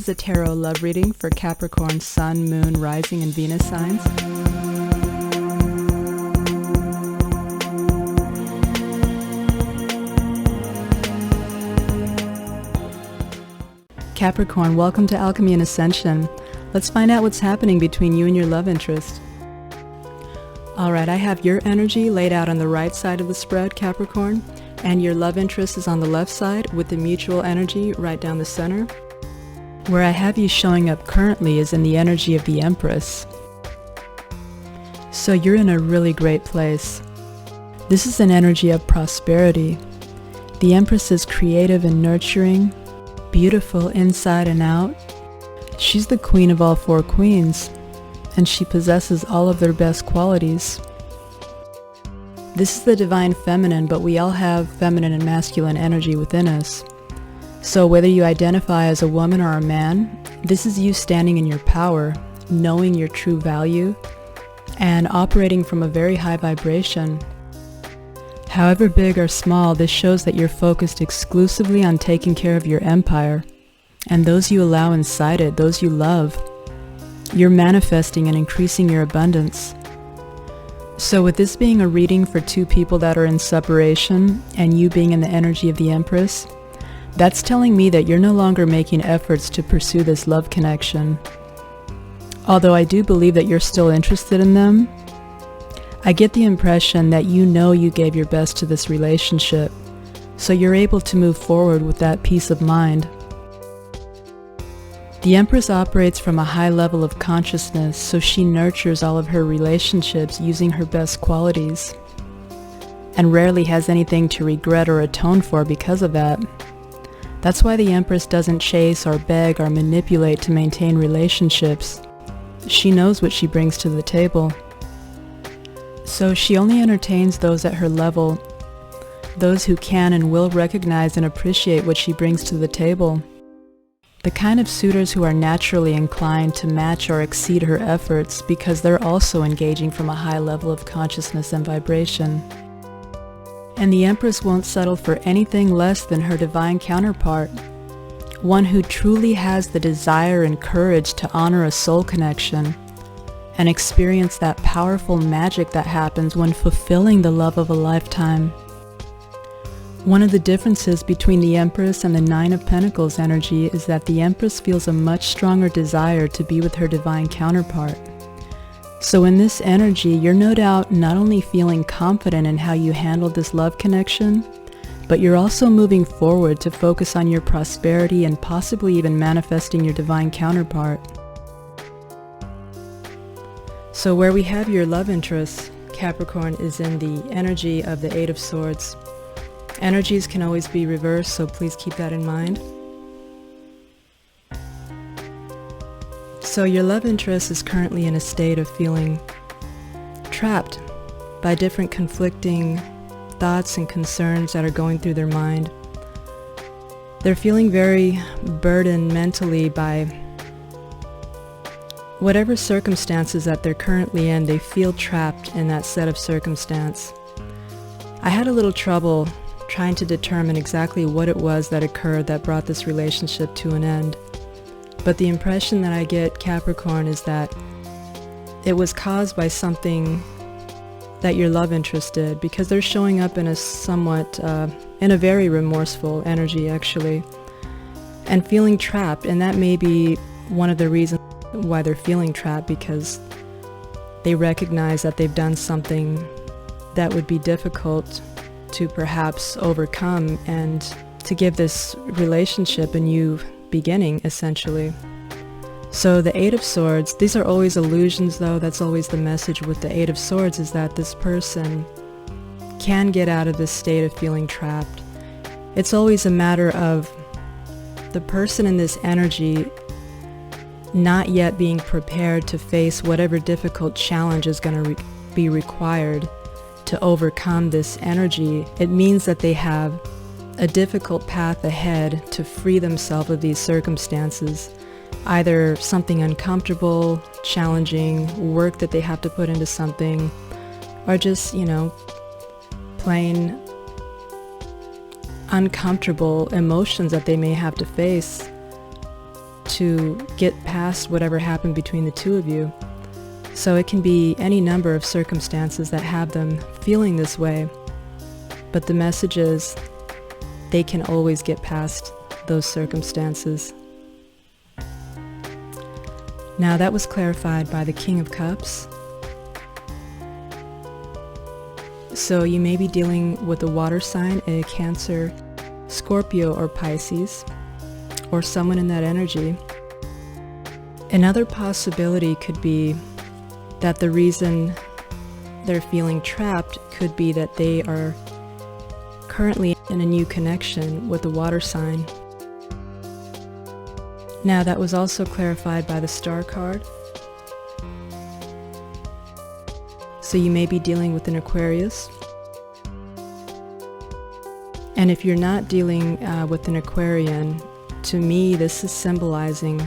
is a tarot love reading for Capricorn, Sun, Moon, Rising, and Venus signs. Capricorn, welcome to Alchemy Ascension. Let's find out what's happening between you and your love interest. Alright, I have your energy laid out on the right side of the spread, Capricorn, and your love interest is on the left side with the mutual energy right down the center. Where I have you showing up currently is in the energy of the Empress. So you're in a really great place. This is an energy of prosperity. The Empress is creative and nurturing, beautiful inside and out. She's the queen of all four queens, and she possesses all of their best qualities. This is the divine feminine, but we all have feminine and masculine energy within us. So whether you identify as a woman or a man, this is you standing in your power, knowing your true value, and operating from a very high vibration. However big or small, this shows that you're focused exclusively on taking care of your empire, and those you allow inside it, those you love. You're manifesting and increasing your abundance. So with this being a reading for two people that are in separation, and you being in the energy of the Empress, that's telling me that you're no longer making efforts to pursue this love connection. Although I do believe that you're still interested in them, I get the impression that you know you gave your best to this relationship, so you're able to move forward with that peace of mind. The Empress operates from a high level of consciousness, so she nurtures all of her relationships using her best qualities, and rarely has anything to regret or atone for because of that. That's why the Empress doesn't chase or beg or manipulate to maintain relationships. She knows what she brings to the table. So she only entertains those at her level, those who can and will recognize and appreciate what she brings to the table. The kind of suitors who are naturally inclined to match or exceed her efforts because they're also engaging from a high level of consciousness and vibration. And the Empress won't settle for anything less than her divine counterpart, one who truly has the desire and courage to honor a soul connection and experience that powerful magic that happens when fulfilling the love of a lifetime. One of the differences between the Empress and the Nine of Pentacles energy is that the Empress feels a much stronger desire to be with her divine counterpart. So in this energy, you're no doubt not only feeling confident in how you handled this love connection, but you're also moving forward to focus on your prosperity and possibly even manifesting your divine counterpart. So where we have your love interest, Capricorn, is in the energy of the Eight of Swords. Energies can always be reversed, so please keep that in mind. So your love interest is currently in a state of feeling trapped by different conflicting thoughts and concerns that are going through their mind. They're feeling very burdened mentally by whatever circumstances that they're currently in. They feel trapped in that set of circumstance. I had a little trouble trying to determine exactly what it was that occurred that brought this relationship to an end. But the impression that I get, Capricorn, is that it was caused by something that your love interest did, because they're showing up in a somewhat, in a very remorseful energy actually, and feeling trapped. And that may be one of the reasons why they're feeling trapped, because they recognize that they've done something that would be difficult to perhaps overcome and to give this relationship a new beginning, essentially. So the Eight of Swords, these are always illusions though. That's always the message with the Eight of Swords, is that this person can get out of this state of feeling trapped. It's always a matter of the person in this energy not yet being prepared to face whatever difficult challenge is going to be required to overcome this energy. It means that they have a difficult path ahead to free themselves of these circumstances. Either something uncomfortable, challenging, work that they have to put into something, or just, plain uncomfortable emotions that they may have to face to get past whatever happened between the two of you. So it can be any number of circumstances that have them feeling this way, but the message is they can always get past those circumstances. Now that was clarified by the King of Cups. So you may be dealing with a water sign, a Cancer, Scorpio, or Pisces, or someone in that energy. Another possibility could be that the reason they're feeling trapped could be that they are currently in a new connection with the water sign. Now that was also clarified by the Star card. So you may be dealing with an Aquarius. And if you're not dealing with an Aquarian, to me this is symbolizing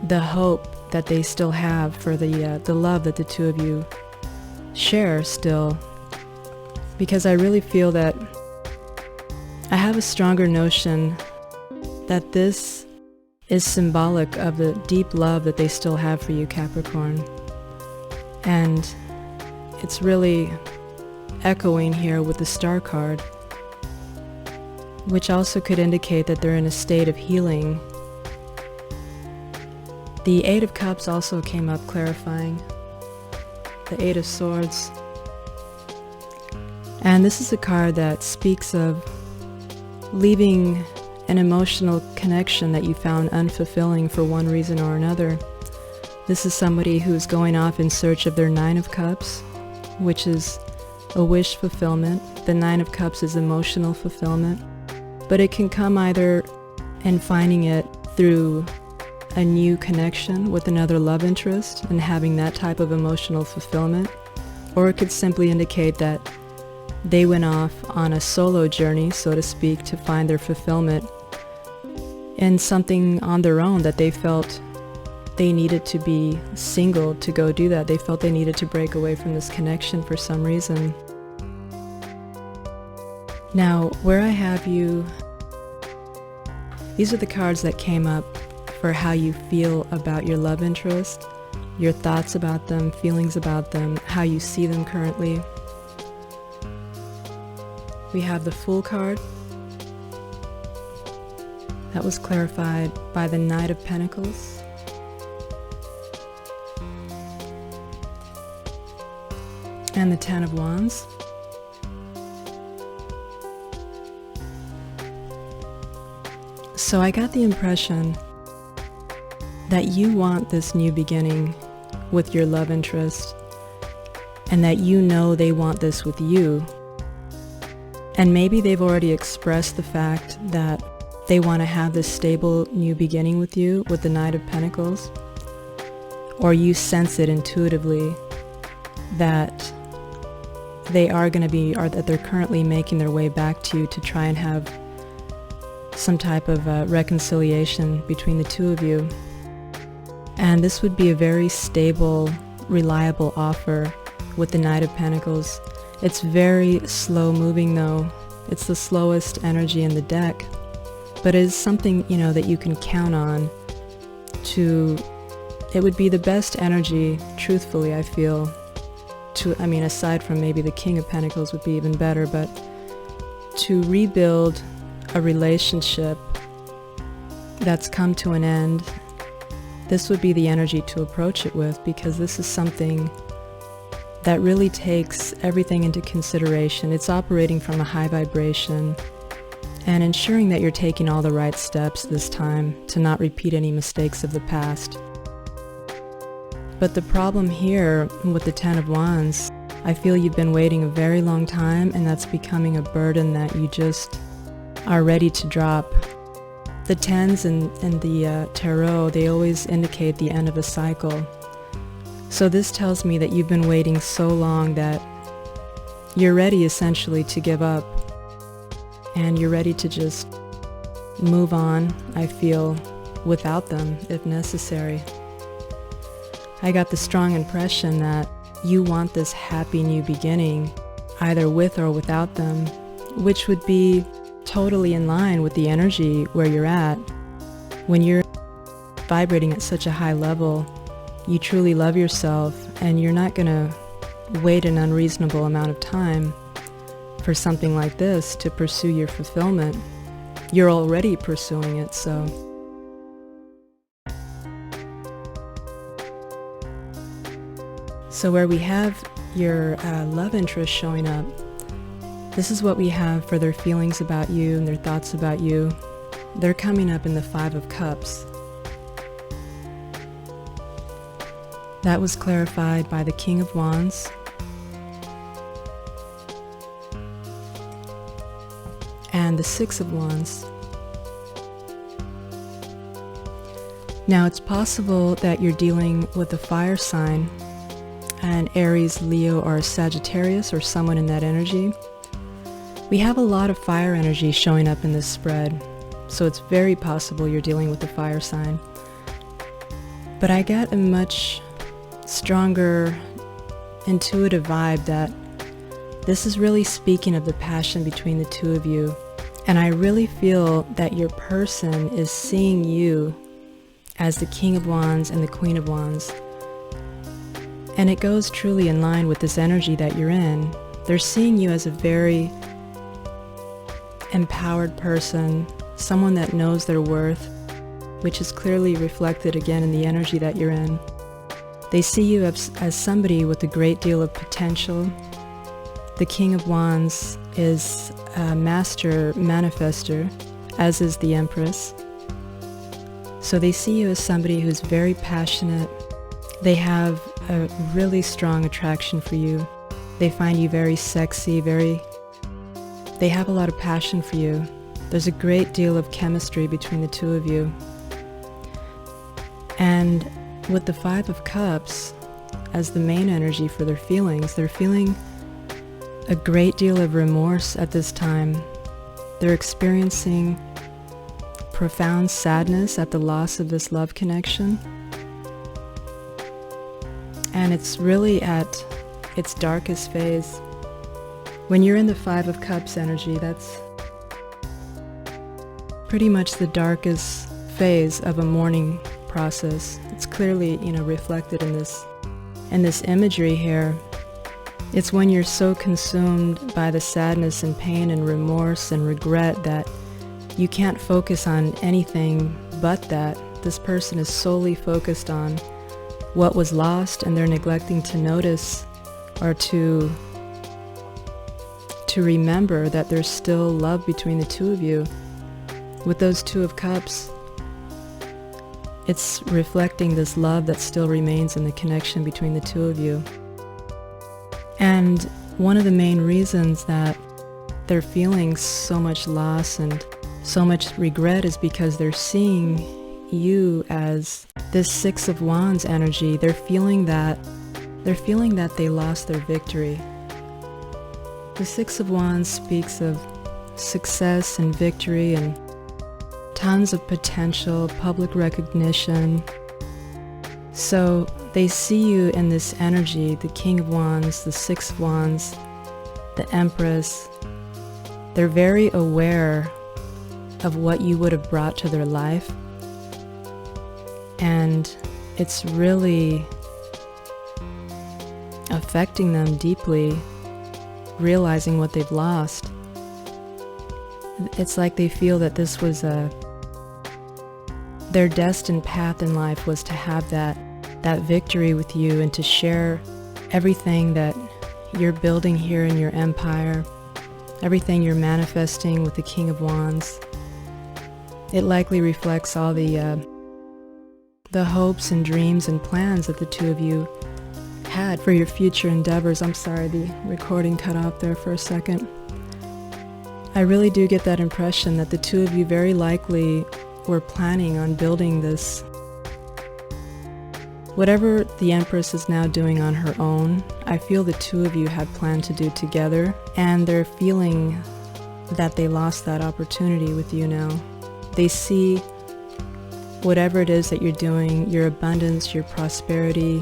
the hope that they still have for the love that the two of you share still. Because I really feel that I have a stronger notion that this is symbolic of the deep love that they still have for you, Capricorn. And it's really echoing here with the Star card, which also could indicate that they're in a state of healing. The Eight of Cups also came up clarifying. The Eight of Swords. And this is a card that speaks of leaving an emotional connection that you found unfulfilling for one reason or another. This is somebody who's going off in search of their Nine of Cups, which is a wish fulfillment. The Nine of Cups is emotional fulfillment, but it can come either in finding it through a new connection with another love interest and having that type of emotional fulfillment, or it could simply indicate that they went off on a solo journey, so to speak, to find their fulfillment in something on their own, that they felt they needed to be single to go do that. They felt they needed to break away from this connection for some reason. Now, where I have you, these are the cards that came up for how you feel about your love interest, your thoughts about them, feelings about them, how you see them currently. We have the Fool card. That was clarified by the Knight of Pentacles. And the Ten of Wands. So I got the impression that you want this new beginning with your love interest, and that you know they want this with you. And maybe they've already expressed the fact that they want to have this stable new beginning with you, with the Knight of Pentacles. Or you sense it intuitively that they are going to be, or that they're currently making their way back to you to try and have some type of reconciliation between the two of you. And this would be a very stable, reliable offer with the Knight of Pentacles. It's very slow moving though. It's the slowest energy in the deck, but it is something, you know, that you can count on to, it would be the best energy, truthfully, I feel, to, I mean, aside from maybe the King of Pentacles would be even better, but to rebuild a relationship that's come to an end, this would be the energy to approach it with, because this is something that really takes everything into consideration. It's operating from a high vibration and ensuring that you're taking all the right steps this time to not repeat any mistakes of the past. But the problem here with the Ten of Wands, I feel you've been waiting a very long time, and that's becoming a burden that you just are ready to drop. The tens in the tarot, they always indicate the end of a cycle. So this tells me that you've been waiting so long that you're ready essentially to give up, and you're ready to just move on, I feel, without them if necessary. I got the strong impression that you want this happy new beginning, either with or without them, which would be totally in line with the energy where you're at. When you're vibrating at such a high level. You truly love yourself, and you're not going to wait an unreasonable amount of time for something like this to pursue your fulfillment. You're already pursuing it, so. So where we have your love interest showing up, this is what we have for their feelings about you and their thoughts about you. They're coming up in the Five of Cups. That was clarified by the King of Wands and the Six of Wands. Now it's possible that you're dealing with a fire sign, an Aries, Leo, or a Sagittarius, or someone in that energy. We have a lot of fire energy showing up in this spread, so it's very possible you're dealing with a fire sign. But I get a much stronger intuitive vibe that this is really speaking of the passion between the two of you, and I really feel that your person is seeing you as the King of Wands and the Queen of Wands, and it goes truly in line with this energy that you're in. They're seeing you as a very empowered person, someone that knows their worth, which is clearly reflected again in the energy that you're in. They see you as somebody with a great deal of potential. The King of Wands is a master manifester, as is the Empress. So they see you as somebody who's very passionate. They have a really strong attraction for you. They find you very sexy, they have a lot of passion for you. There's a great deal of chemistry between the two of you. And with the Five of Cups as the main energy for their feelings, they're feeling a great deal of remorse at this time. They're experiencing profound sadness at the loss of this love connection. And it's really at its darkest phase. When you're in the Five of Cups energy, that's pretty much the darkest phase of a mourning process. It's clearly, reflected in this imagery here. It's when you're so consumed by the sadness and pain and remorse and regret that you can't focus on anything but that. This person is solely focused on what was lost, and they're neglecting to notice or to remember that there's still love between the two of you. With those Two of Cups, it's reflecting this love that still remains in the connection between the two of you. And one of the main reasons that they're feeling so much loss and so much regret is because they're seeing you as this Six of Wands energy. They're feeling that they lost their victory. The Six of Wands speaks of success and victory and tons of potential, public recognition. So they see you in this energy, the King of Wands, the Six of Wands, the Empress. They're very aware of what you would have brought to their life. And it's really affecting them deeply, realizing what they've lost. It's like they feel that this was their destined path in life was to have that victory with you and to share everything that you're building here in your empire, everything you're manifesting with the King of Wands. It likely reflects all the hopes and dreams and plans that the two of you had for your future endeavors. I'm sorry, the recording cut off there for a second. I really do get that impression that the two of you very likely were planning on building this. Whatever the Empress is now doing on her own, I feel the two of you had planned to do together, and they're feeling that they lost that opportunity with you now. They see whatever it is that you're doing, your abundance, your prosperity,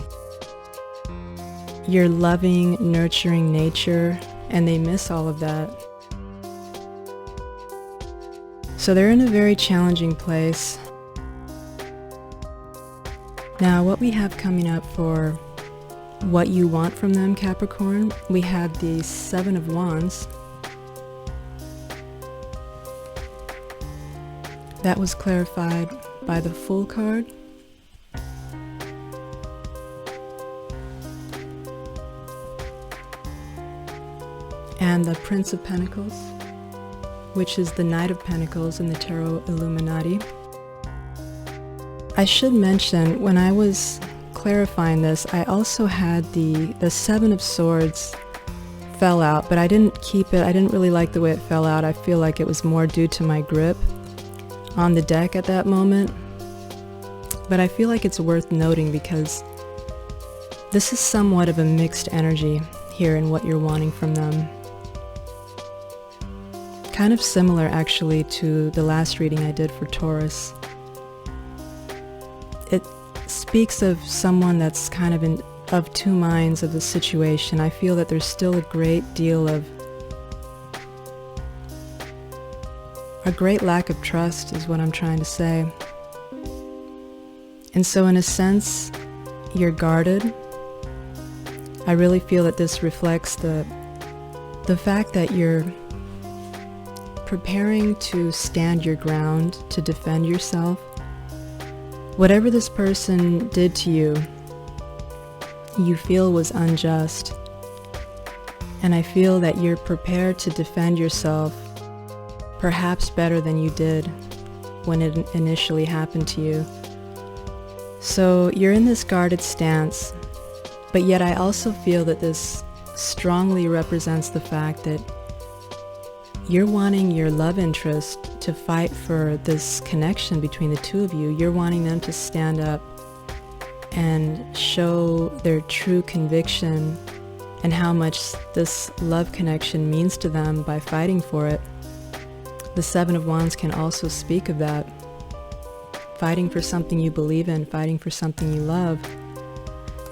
your loving, nurturing nature, and they miss all of that. So they're in a very challenging place. Now, what we have coming up for what you want from them, Capricorn, we had the Seven of Wands. That was clarified by the Fool card. And the Prince of Pentacles, which is the Knight of Pentacles in the Tarot Illuminati. I should mention, when I was clarifying this, I also had the Seven of Swords fell out, but I didn't keep it. I didn't really like the way it fell out. I feel like it was more due to my grip on the deck at that moment. But I feel like it's worth noting because this is somewhat of a mixed energy here in what you're wanting from them. Kind of similar actually to the last reading I did for Taurus. It speaks of someone that's kind of of two minds of the situation. I feel that there's still a great deal of a great lack of trust is what I'm trying to say. And so in a sense, you're guarded. I really feel that this reflects the fact that you're preparing to stand your ground, to defend yourself. Whatever this person did to you, you feel was unjust. And I feel that you're prepared to defend yourself perhaps better than you did when it initially happened to you. So you're in this guarded stance, but yet I also feel that this strongly represents the fact that you're wanting your love interest to fight for this connection between the two of you. You're wanting them to stand up and show their true conviction and how much this love connection means to them by fighting for it. The Seven of Wands can also speak of that. Fighting for something you believe in, fighting for something you love.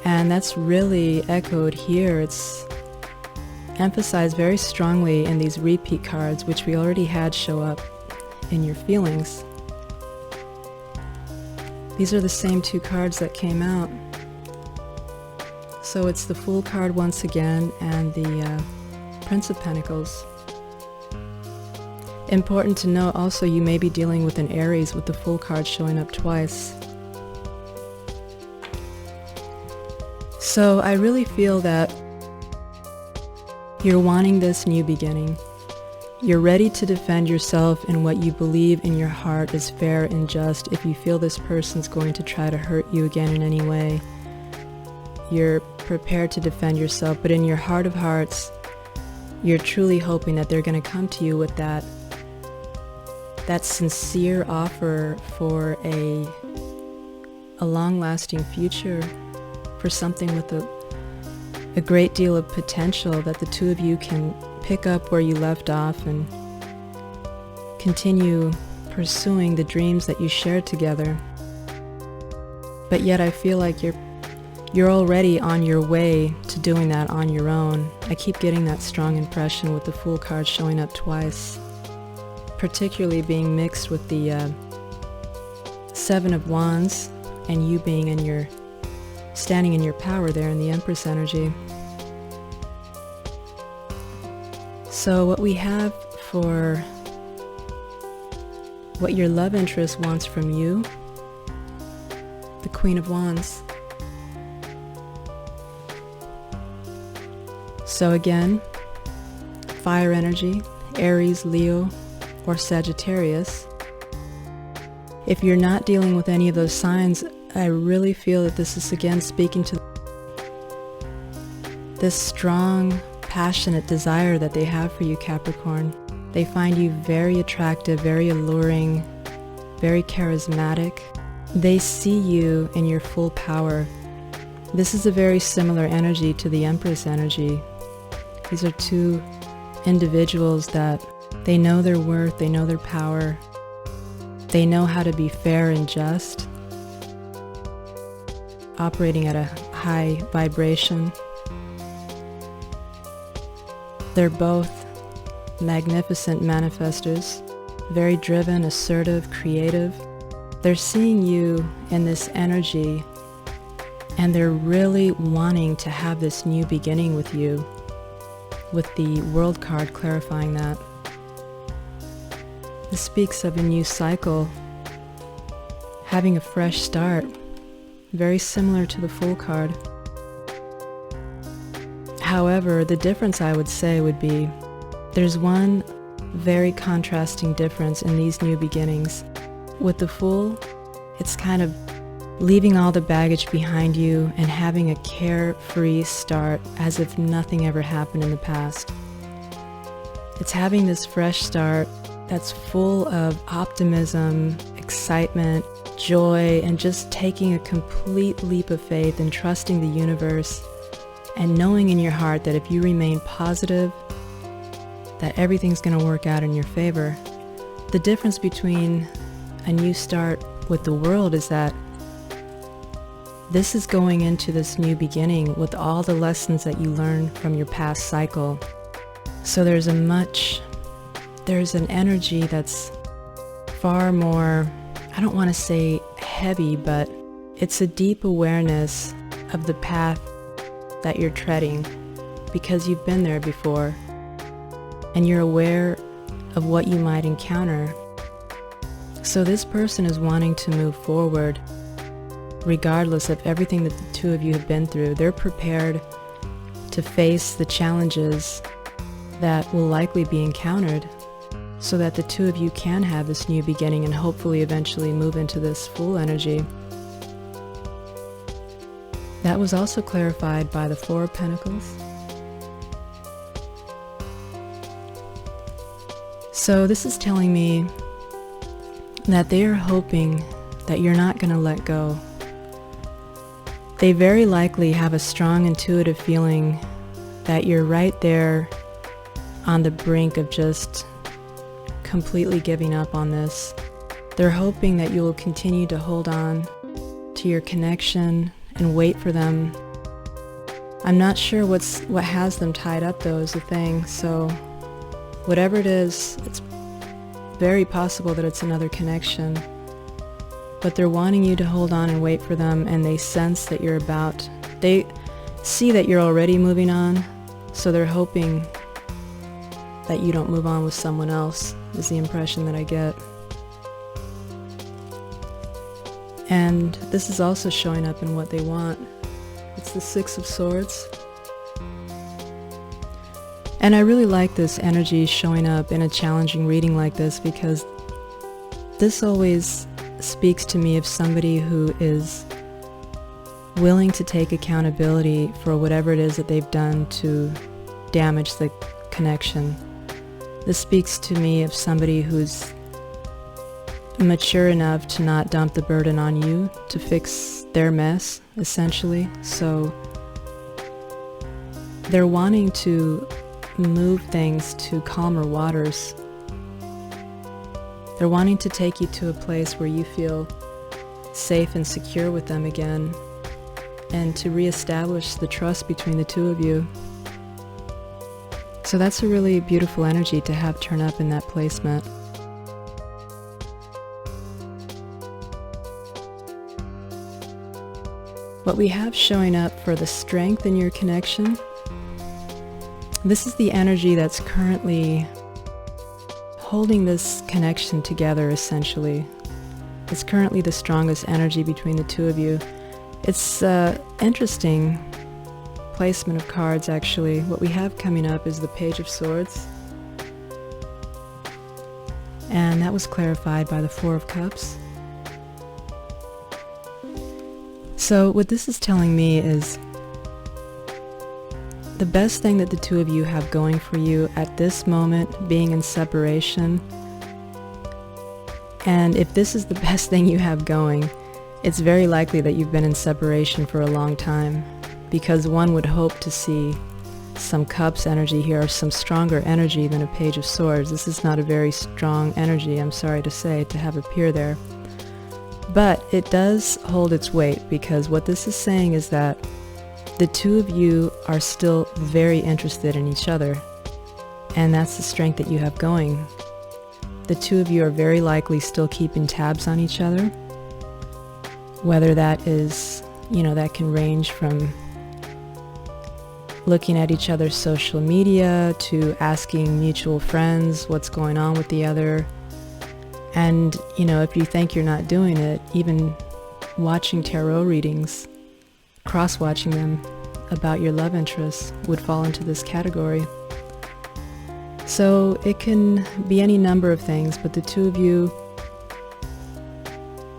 And that's really echoed here. It's emphasized very strongly in these repeat cards, which we already had show up in your feelings. These are the same two cards that came out. So it's the Fool card once again and the Prince of Pentacles. Important to note also, you may be dealing with an Aries with the Fool card showing up twice. So I really feel that you're wanting this new beginning. You're ready to defend yourself in what you believe in your heart is fair and just. If you feel this person's going to try to hurt you again in any way, you're prepared to defend yourself. But in your heart of hearts, you're truly hoping that they're going to come to you with that sincere offer for a long-lasting future, for something with a great deal of potential, that the two of you can pick up where you left off and continue pursuing the dreams that you shared together. But yet I feel like you're already on your way to doing that on your own. I keep getting that strong impression with the Fool card showing up twice, particularly being mixed with the Seven of Wands and you being standing in your power there in the Empress energy. So what we have for what your love interest wants from you, the Queen of Wands. So again, fire energy, Aries, Leo, or Sagittarius. If you're not dealing with any of those signs, I really feel that this is again speaking to this strong, passionate desire that they have for you, Capricorn. They find you very attractive, very alluring, very charismatic. They see you in your full power. This is a very similar energy to the Empress energy. These are two individuals that they know their worth, they know their power, they know how to be fair and just, operating at a high vibration. They're both magnificent manifestors, very driven, assertive, creative. They're seeing you in this energy and they're really wanting to have this new beginning with you, with the World card clarifying that. This speaks of a new cycle, having a fresh start, very similar to the Fool card. However, the difference I would say would be, there's one very contrasting difference in these new beginnings. With the Fool, it's kind of leaving all the baggage behind you and having a carefree start as if nothing ever happened in the past. It's having this fresh start that's full of optimism, excitement, joy, and just taking a complete leap of faith and trusting the universe and knowing in your heart that if you remain positive, that everything's going to work out in your favor. The difference between a new start with the World is that this is going into this new beginning with all the lessons that you learned from your past cycle. So there's an energy that's far more, I don't want to say heavy, but it's a deep awareness of the path that you're treading because you've been there before and you're aware of what you might encounter. So this person is wanting to move forward regardless of everything that the two of you have been through. They're prepared to face the challenges that will likely be encountered so that the two of you can have this new beginning and hopefully eventually move into this Fool energy. That was also clarified by the Four of Pentacles. So this is telling me that they are hoping that you're not going to let go. They very likely have a strong intuitive feeling that you're right there on the brink of just completely giving up on this. They're hoping that you will continue to hold on to your connection and wait for them. I'm not sure what has them tied up though is the thing, so whatever it is, it's very possible that it's another connection. But they're wanting you to hold on and wait for them, and they sense that they see that you're already moving on, so they're hoping that you don't move on with someone else, is the impression that I get. And this is also showing up in what they want. It's the Six of Swords. And I really like this energy showing up in a challenging reading like this because this always speaks to me of somebody who is willing to take accountability for whatever it is that they've done to damage the connection. This speaks to me of somebody who's mature enough to not dump the burden on you to fix their mess, essentially. So they're wanting to move things to calmer waters. They're wanting to take you to a place where you feel safe and secure with them again, and to reestablish the trust between the two of you. So that's a really beautiful energy to have turn up in that placement. What we have showing up for the strength in your connection, this is the energy that's currently holding this connection together, essentially. It's currently the strongest energy between the two of you. It's interesting placement of cards, actually. What we have coming up is the Page of Swords, and that was clarified by the Four of Cups. So what this is telling me is the best thing that the two of you have going for you at this moment, being in separation, and if this is the best thing you have going, it's very likely that you've been in separation for a long time, because one would hope to see some Cups energy here, or some stronger energy than a Page of Swords. This is not a very strong energy, I'm sorry to say, to have appear there. But it does hold its weight, because what this is saying is that the two of you are still very interested in each other, and that's the strength that you have going. The two of you are very likely still keeping tabs on each other, whether that is that can range from looking at each other's social media to asking mutual friends what's going on with the other. And, if you think you're not doing it, even watching tarot readings, cross-watching them about your love interests would fall into this category. So it can be any number of things, but the two of you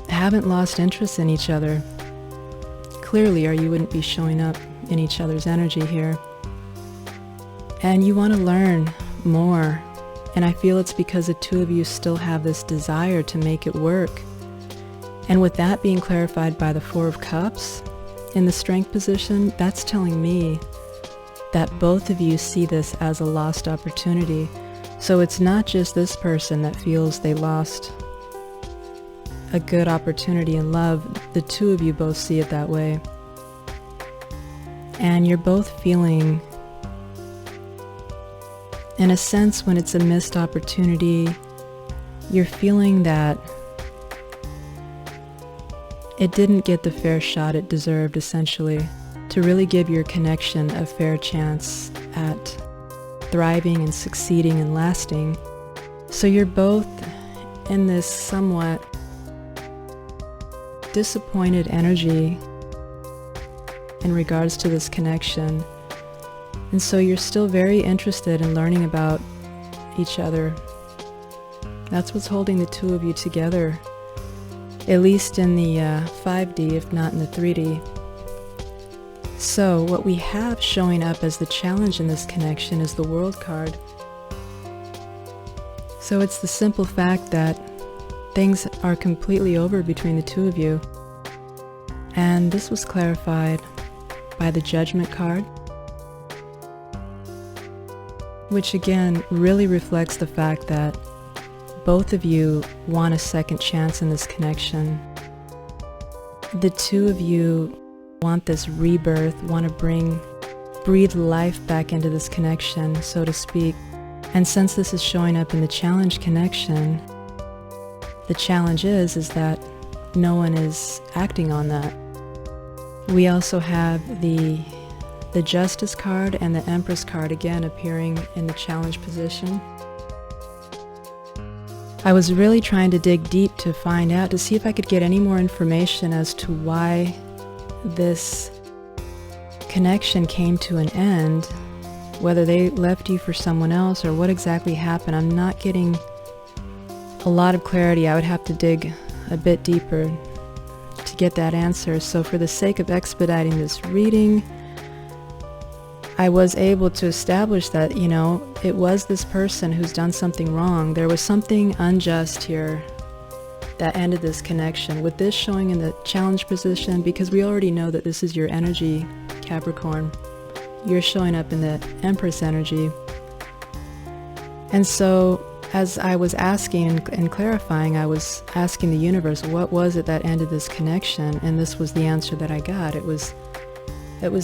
haven't lost interest in each other, clearly, or you wouldn't be showing up in each other's energy here. And you want to learn more, and I feel it's because the two of you still have this desire to make it work. And with that being clarified by the Four of Cups in the Strength position, that's telling me that both of you see this as a lost opportunity. So it's not just this person that feels they lost a good opportunity in love. The two of you both see it that way. And you're both feeling, in a sense, when it's a missed opportunity, you're feeling that it didn't get the fair shot it deserved, essentially, to really give your connection a fair chance at thriving and succeeding and lasting. So you're both in this somewhat disappointed energy in regards to this connection. And so you're still very interested in learning about each other. That's what's holding the two of you together, at least in the 5D, if not in the 3D. So what we have showing up as the challenge in this connection is the World card. So it's the simple fact that things are completely over between the two of you. And this was clarified by the Judgment card, which again really reflects the fact that both of you want a second chance in this connection. The two of you want this rebirth, want to breathe life back into this connection, so to speak. And since this is showing up in the challenge connection, the challenge is that no one is acting on that. We also have the Justice card and the Empress card again appearing in the challenge position. I was really trying to dig deep to find out, to see if I could get any more information as to why this connection came to an end, whether they left you for someone else or what exactly happened. I'm not getting a lot of clarity. I would have to dig a bit deeper to get that answer. So for the sake of expediting this reading, I was able to establish that, it was this person who's done something wrong. There was something unjust here that ended this connection. With this showing in the challenge position, because we already know that this is your energy, Capricorn, you're showing up in the Empress energy. And so as I was asking and clarifying, I was asking the universe, what was it that ended this connection? And this was the answer that I got. It was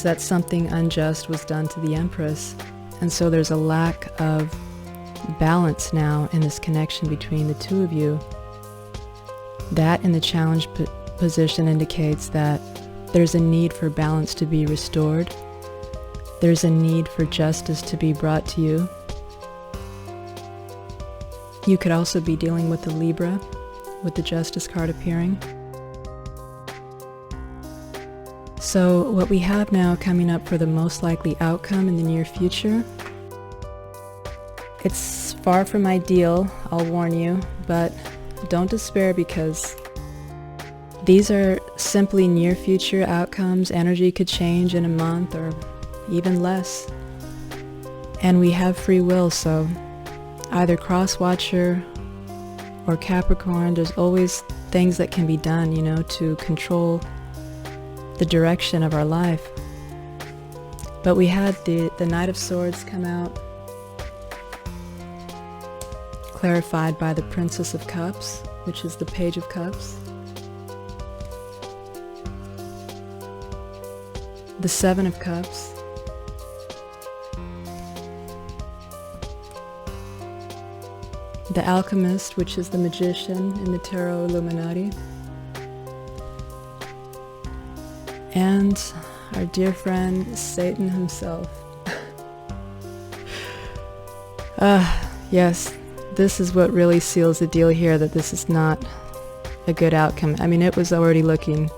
that something unjust was done to the Empress. And so there's a lack of balance now in this connection between the two of you. That in the challenge position indicates that there's a need for balance to be restored. There's a need for justice to be brought to you. You could also be dealing with the Libra, with the Justice card appearing. So what we have now coming up for the most likely outcome in the near future, it's far from ideal, I'll warn you, but don't despair, because these are simply near future outcomes. Energy could change in a month or even less. And we have free will, so either cross-watcher or Capricorn, there's always things that can be done, to control the direction of our life. But we had the Knight of Swords come out, clarified by the Princess of Cups, which is the Page of Cups. The Seven of Cups. The Alchemist, which is the Magician in the Tarot Illuminati. and our dear friend Satan himself. Yes, this is what really seals the deal here, that this is not a good outcome. I mean, it was already looking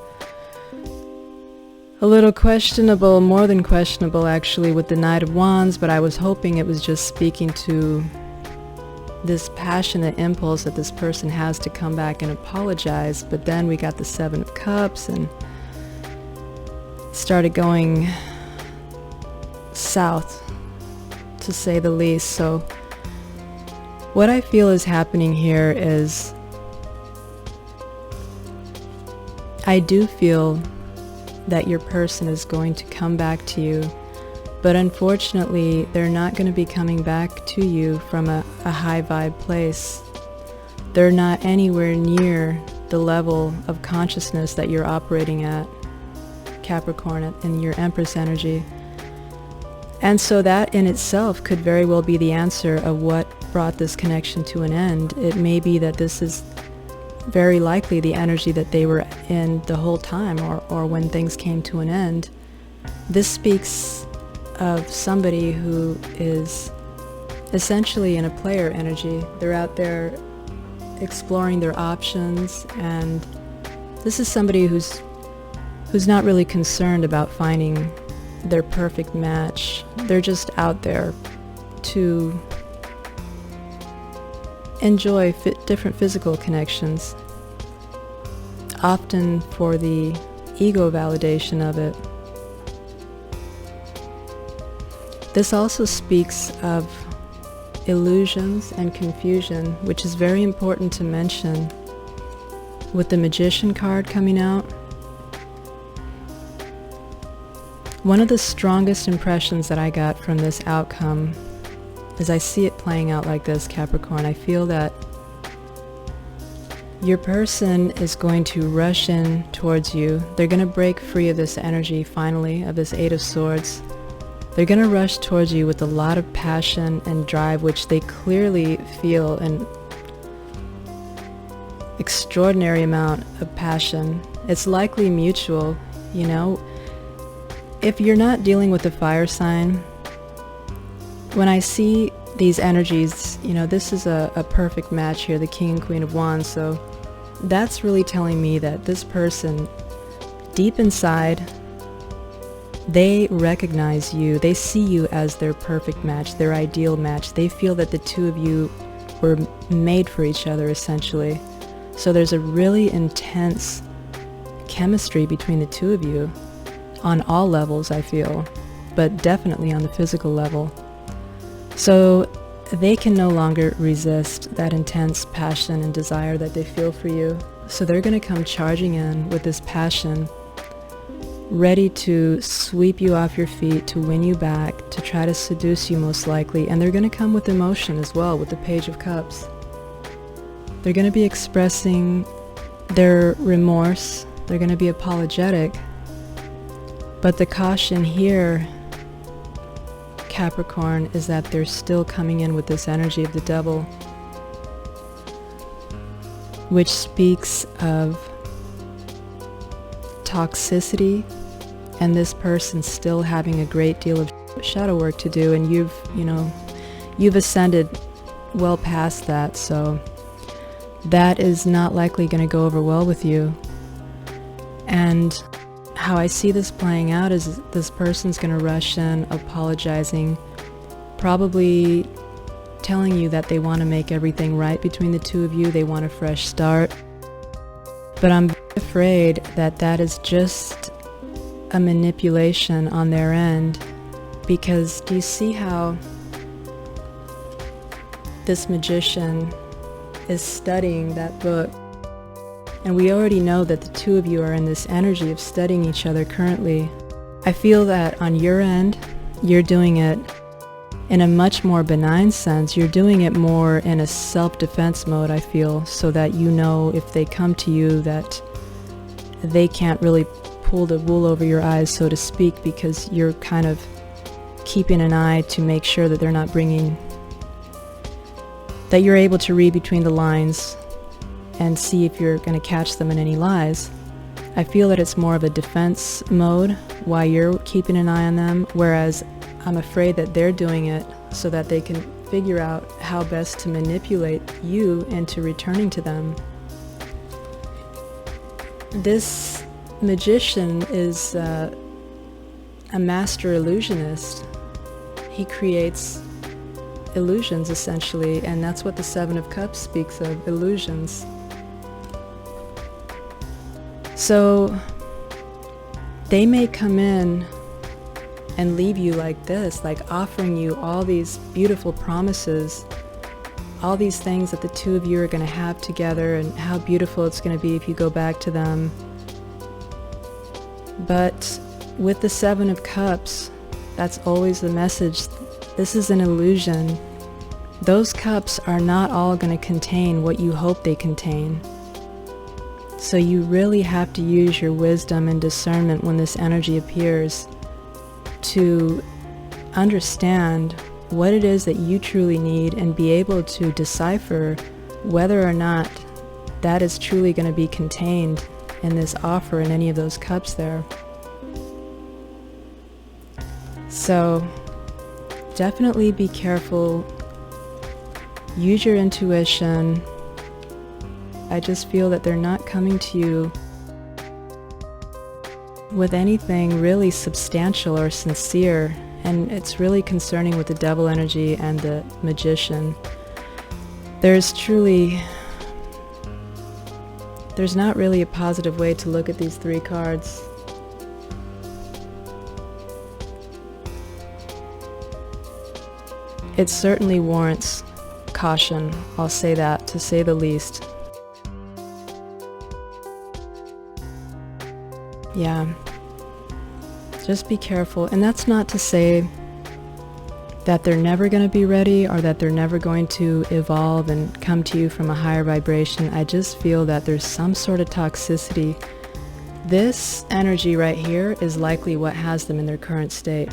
a little questionable, more than questionable actually, with the Knight of Wands, but I was hoping it was just speaking to this passionate impulse that this person has to come back and apologize. But then we got the Seven of Cups and started going south, to say the least. So what I feel is happening here is, I do feel that your person is going to come back to you, but unfortunately they're not going to be coming back to you from a high vibe place. They're not anywhere near the level of consciousness that you're operating at, Capricorn, in your Empress energy. And so that in itself could very well be the answer of what brought this connection to an end. It may be that this is very likely the energy that they were in the whole time, or when things came to an end. This speaks of somebody who is essentially in a player energy. They're out there exploring their options, and this is somebody who's not really concerned about finding their perfect match. They're just out there to enjoy different physical connections, often for the ego validation of it. This also speaks of illusions and confusion, which is very important to mention with the Magician card coming out. One of the strongest impressions that I got from this outcome, as I see it playing out like this, Capricorn, I feel that your person is going to rush in towards you. They're going to break free of this energy, finally, of this Eight of Swords. They're going to rush towards you with a lot of passion and drive, which they clearly feel an extraordinary amount of passion. It's likely mutual, you know. If you're not dealing with a fire sign, when I see these energies, you know, this is a perfect match here, the King and Queen of Wands. So that's really telling me that this person, deep inside, they recognize you. They see you as their perfect match, their ideal match. They feel that the two of you were made for each other, essentially. So there's a really intense chemistry between the two of you on all levels, I feel, but definitely on the physical level. So they can no longer resist that intense passion and desire that they feel for you. So they're going to come charging in with this passion, ready to sweep you off your feet, to win you back, to try to seduce you most likely. And they're going to come with emotion as well, with the Page of Cups. They're going to be expressing their remorse. They're going to be apologetic. But the caution here, Capricorn, is that they're still coming in with this energy of the Devil, which speaks of toxicity and this person still having a great deal of shadow work to do, and you've ascended well past that, so that is not likely going to go over well with you. And how I see this playing out is this person's going to rush in, apologizing, probably telling you that they want to make everything right between the two of you. They want a fresh start. But I'm afraid that that is just a manipulation on their end, because do you see how this Magician is studying that book? And we already know that the two of you are in this energy of studying each other currently. I feel that on your end, you're doing it in a much more benign sense. You're doing it more in a self-defense mode, I feel, so that you know if they come to you that they can't really pull the wool over your eyes, so to speak, because you're kind of keeping an eye to make sure that they're not bringing, that you're able to read between the lines and see if you're going to catch them in any lies. I feel that it's more of a defense mode while you're keeping an eye on them, whereas I'm afraid that they're doing it so that they can figure out how best to manipulate you into returning to them. This magician is a master illusionist. He creates illusions, essentially, and that's what the Seven of Cups speaks of, illusions. So they may come in and leave you like this, like offering you all these beautiful promises, all these things that the two of you are going to have together, and how beautiful it's going to be if you go back to them. But with the Seven of Cups, that's always the message. This is an illusion. Those cups are not all going to contain what you hope they contain. So you really have to use your wisdom and discernment when this energy appears to understand what it is that you truly need and be able to decipher whether or not that is truly going to be contained in this offer in any of those cups there. So definitely be careful. Use your intuition. I just feel that they're not coming to you with anything really substantial or sincere, and it's really concerning with the devil energy and the magician. There's not really a positive way to look at these three cards. It certainly warrants caution, I'll say that, to say the least. Yeah, just be careful. And that's not to say that they're never going to be ready or that they're never going to evolve and come to you from a higher vibration. I just feel that there's some sort of toxicity. This energy right here is likely what has them in their current state.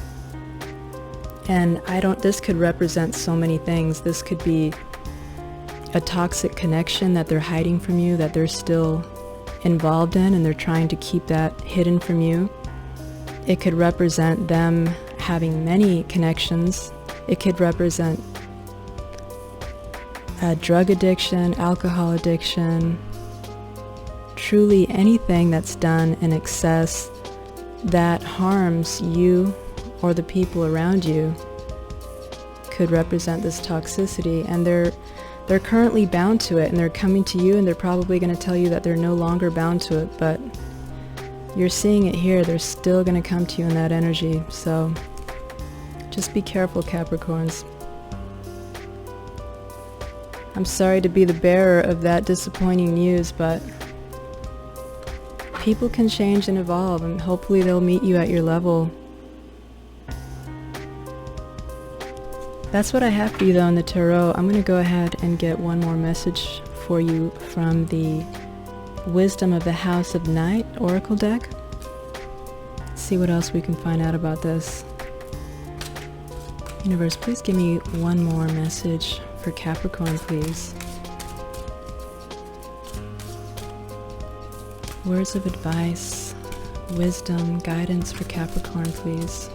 And this could represent so many things. This could be a toxic connection that they're hiding from you, that they're still involved in, and they're trying to keep that hidden from you. It could represent them having many connections. It could represent a drug addiction, alcohol addiction, truly anything that's done in excess that harms you or the people around you could represent this toxicity. And they're currently bound to it, and they're coming to you, and they're probably going to tell you that they're no longer bound to it, but you're seeing it here. They're still going to come to you in that energy. So just be careful, Capricorns. I'm sorry to be the bearer of that disappointing news, but people can change and evolve, and hopefully they'll meet you at your level. That's what I have for you though in the tarot. I'm going to go ahead and get one more message for you from the Wisdom of the House of Night Oracle deck. Let's see what else we can find out about this. Universe, please give me one more message for Capricorn, please. Words of advice, wisdom, guidance for Capricorn, please.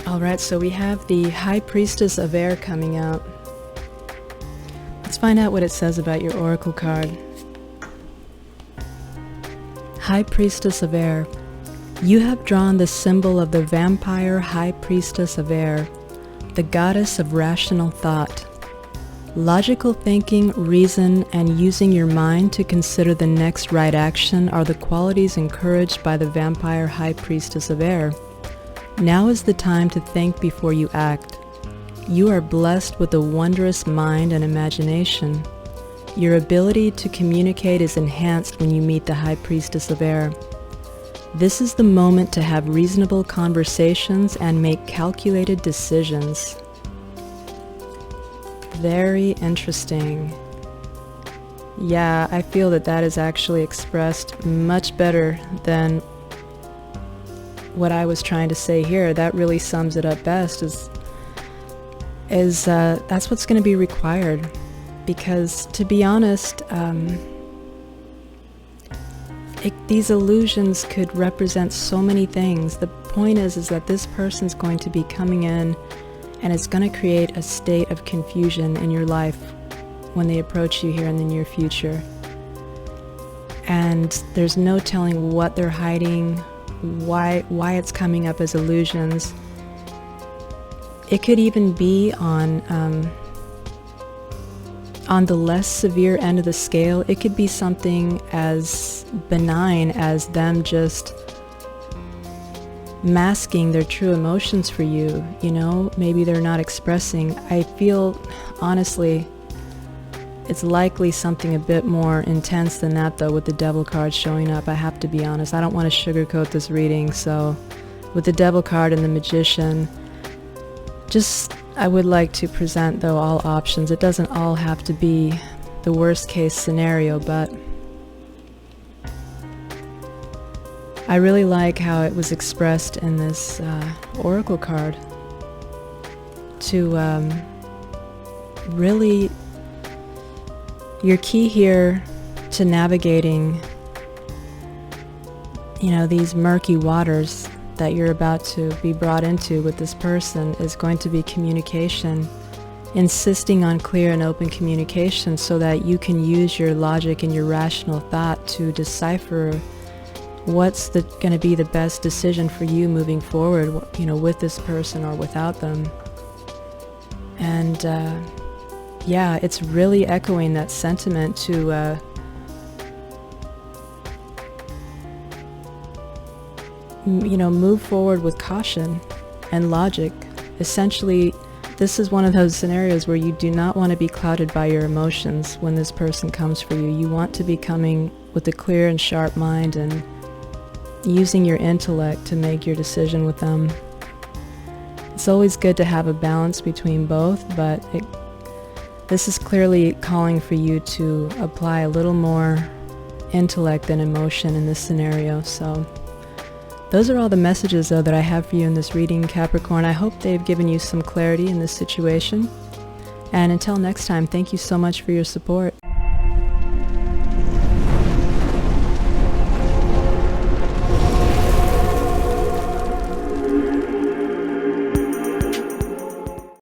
Alright, so we have the High Priestess of Air coming out. Let's find out what it says about your oracle card. High Priestess of Air. You have drawn the symbol of the vampire High Priestess of Air, the goddess of rational thought. Logical thinking, reason, and using your mind to consider the next right action are the qualities encouraged by the vampire High Priestess of Air. Now is the time to think before you act. You are blessed with a wondrous mind and imagination. Your ability to communicate is enhanced when you meet the High Priestess of Air. This is the moment to have reasonable conversations and make calculated decisions. Very interesting. Yeah, I feel that that is actually expressed much better than what I was trying to say here. That really sums it up best, is that's what's going to be required. Because to be honest, these illusions could represent so many things. The point is that this person's going to be coming in and it's going to create a state of confusion in your life when they approach you here in the near future. And there's no telling what they're hiding, why it's coming up as illusions. It could even be on the less severe end of the scale. It could be something as benign as them just masking their true emotions for you, you know? Maybe they're not expressing. I feel, honestly, it's likely something a bit more intense than that, though, with the Devil card showing up. I have to be honest. I don't want to sugarcoat this reading, so with the Devil card and the Magician, I would like to present, though, all options. It doesn't all have to be the worst case scenario, but I really like how it was expressed in this Oracle card to really, your key here to navigating, you know, these murky waters that you're about to be brought into with this person is going to be communication, insisting on clear and open communication so that you can use your logic and your rational thought to decipher what's going to be the best decision for you moving forward, you know, with this person or without them. And yeah, it's really echoing that sentiment to you know, move forward with caution and logic. Essentially, this is one of those scenarios where you do not want to be clouded by your emotions when this person comes for you. You want to be coming with a clear and sharp mind and using your intellect to make your decision with them. It's always good to have a balance between both, but this is clearly calling for you to apply a little more intellect than emotion in this scenario. So those are all the messages, though, that I have for you in this reading, Capricorn. I hope they've given you some clarity in this situation. And until next time, thank you so much for your support.